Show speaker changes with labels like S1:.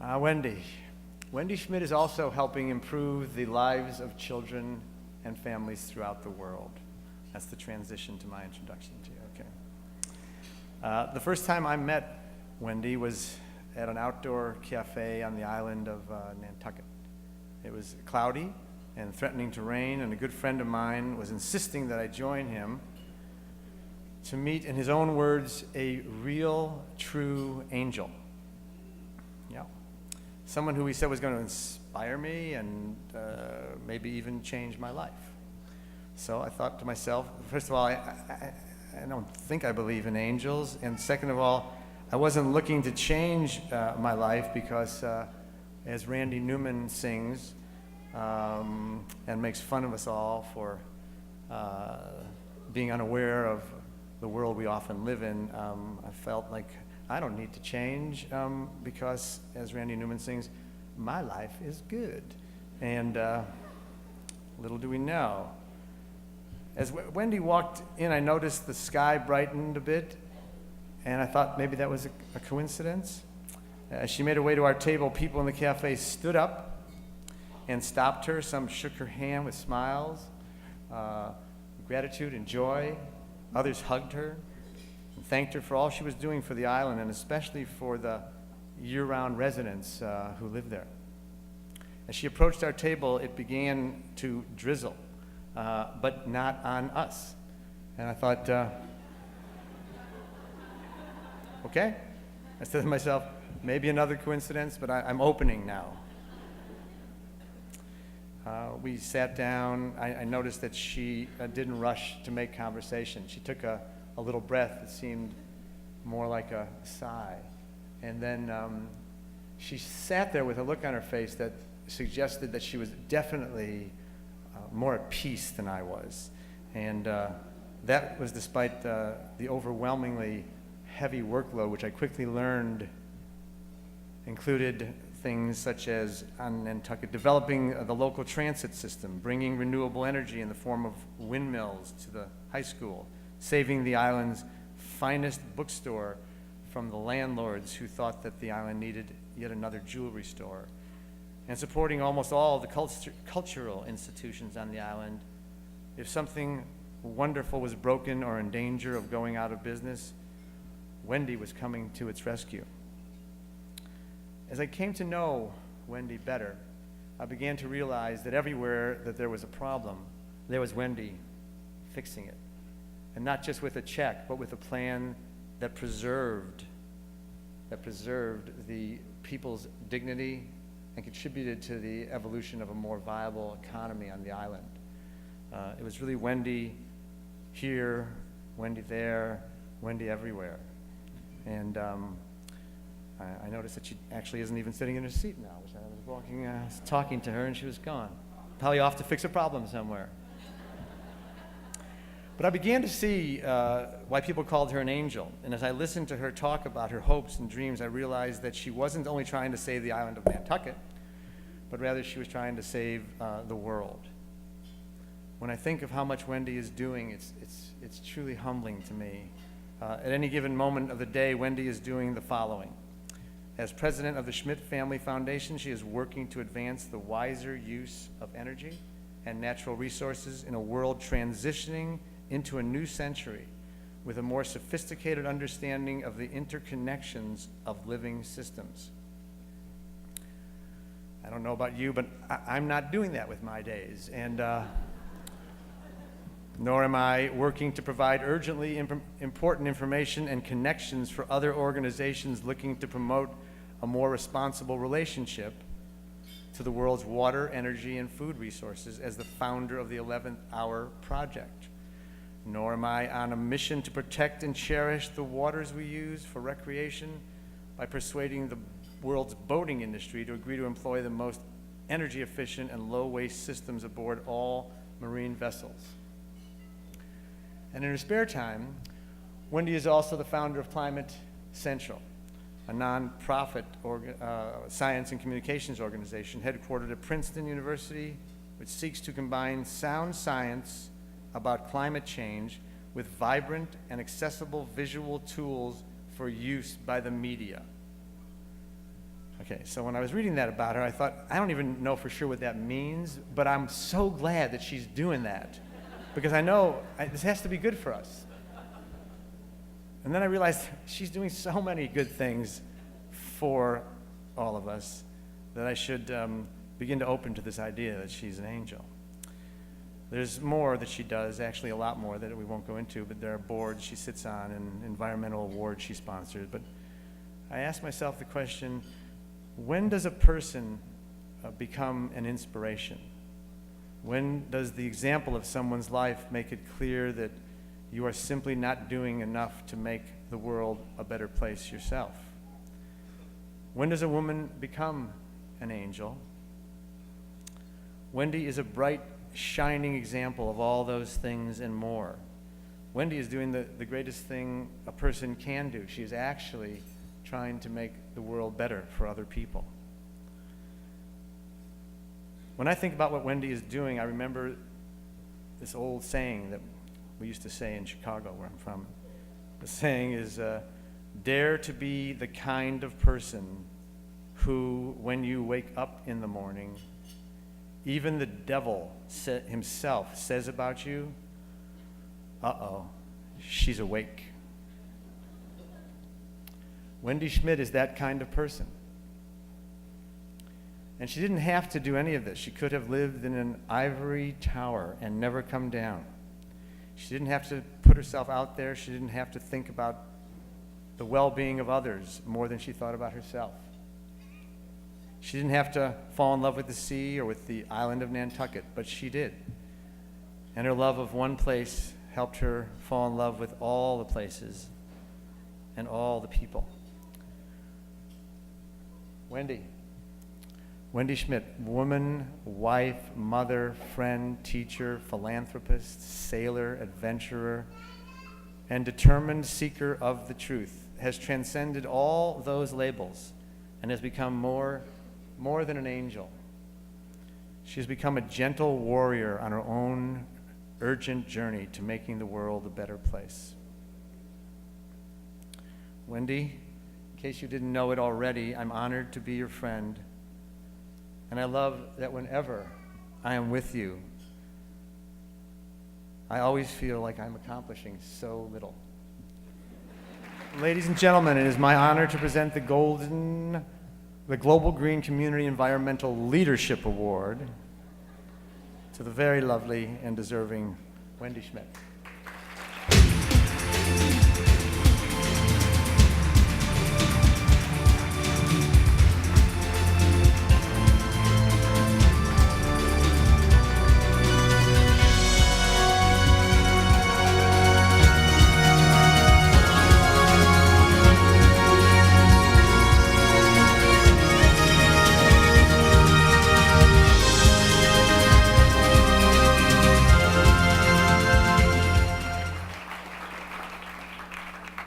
S1: Wendy. Wendy Schmidt is also helping improve the lives of children and families throughout the world. That's the transition to my introduction to you, okay. The first time I met Wendy was at an outdoor cafe on the island of Nantucket. It was cloudy and threatening to rain, and a good friend of mine was insisting that I join him to meet, in his own words, a real, true angel. Yeah. Someone who he said was going to inspire me and maybe even change my life. So I thought to myself, first of all, I don't think I believe in angels, and second of all, I wasn't looking to change my life because, as Randy Newman sings and makes fun of us all for being unaware of the world we often live in, I felt like I don't need to change because, as Randy Newman sings, my life is good. And little do we know. As Wendy walked in, I noticed the sky brightened a bit, and I thought maybe that was a coincidence. As she made her way to our table, people in the cafe stood up and stopped her. Some shook her hand with smiles, gratitude and joy. Others hugged her and thanked her for all she was doing for the island, and especially for the year-round residents who lived there. As she approached our table, it began to drizzle, but not on us. And I thought, okay. I said to myself, maybe another coincidence, but I'm opening now. We sat down. I noticed that she didn't rush to make conversation. She took a little breath that seemed more like a sigh. And then she sat there with a look on her face that suggested that she was definitely more at peace than I was. And that was despite the overwhelmingly heavy workload, which I quickly learned included things such as, on Nantucket, developing the local transit system, bringing renewable energy in the form of windmills to the high school, saving the island's finest bookstore from the landlords who thought that the island needed yet another jewelry store, and supporting almost all of the cultural institutions on the island. If something wonderful was broken or in danger of going out of business, Wendy was coming to its rescue. As I came to know Wendy better, I began to realize that everywhere that there was a problem, there was Wendy fixing it. And not just with a check, but with a plan that preserved the people's dignity and contributed to the evolution of a more viable economy on the island. It was really Wendy here, Wendy there, Wendy everywhere. And I noticed that she actually isn't even sitting in her seat now, which I was walking, talking to her, and she was gone. Probably off to fix a problem somewhere. But I began to see why people called her an angel. And as I listened to her talk about her hopes and dreams, I realized that she wasn't only trying to save the island of Nantucket, but rather she was trying to save the world. When I think of how much Wendy is doing, it's truly humbling to me. At any given moment of the day, Wendy is doing the following. As president of the Schmidt Family Foundation, she is working to advance the wiser use of energy and natural resources in a world transitioning into a new century with a more sophisticated understanding of the interconnections of living systems. I don't know about you, but I'm not doing that with my days, and nor am I working to provide urgently important information and connections for other organizations looking to promote a more responsible relationship to the world's water, energy, and food resources as the founder of the 11th Hour Project. Nor am I on a mission to protect and cherish the waters we use for recreation by persuading the world's boating industry to agree to employ the most energy efficient and low waste systems aboard all marine vessels. And in her spare time, Wendy is also the founder of Climate Central, a nonprofit science and communications organization headquartered at Princeton University, which seeks to combine sound science about climate change with vibrant and accessible visual tools for use by the media. Okay, so when I was reading that about her, I thought, I don't even know for sure what that means, but I'm so glad that she's doing that, because I know this has to be good for us. And then I realized she's doing so many good things for all of us that I should begin to open to this idea that she's an angel. There's more that she does, actually a lot more that we won't go into, but there are boards she sits on and environmental awards she sponsors. But I asked myself the question, when does a person become an inspiration? When does the example of someone's life make it clear that you are simply not doing enough to make the world a better place yourself? When does a woman become an angel? Wendy is a bright, shining example of all those things and more. Wendy is doing the greatest thing a person can do. She is actually trying to make the world better for other people. When I think about what Wendy is doing, I remember this old saying that we used to say in Chicago, where I'm from. The saying is, dare to be the kind of person who, when you wake up in the morning, even the devil himself says about you, uh-oh, she's awake. Wendy Schmidt is that kind of person. And she didn't have to do any of this. She could have lived in an ivory tower and never come down. She didn't have to put herself out there. She didn't have to think about the well-being of others more than she thought about herself. She didn't have to fall in love with the sea or with the island of Nantucket, but she did. And her love of one place helped her fall in love with all the places and all the people. Wendy Schmidt, woman, wife, mother, friend, teacher, philanthropist, sailor, adventurer, and determined seeker of the truth, has transcended all those labels and has become more than an angel. She has become a gentle warrior on her own urgent journey to making the world a better place. Wendy, in case you didn't know it already, I'm honored to be your friend, and I love that whenever I am with you, I always feel like I'm accomplishing so little. Ladies and gentlemen, it is my honor to present the Global Green Community Environmental Leadership Award to the very lovely and deserving Wendy Schmidt.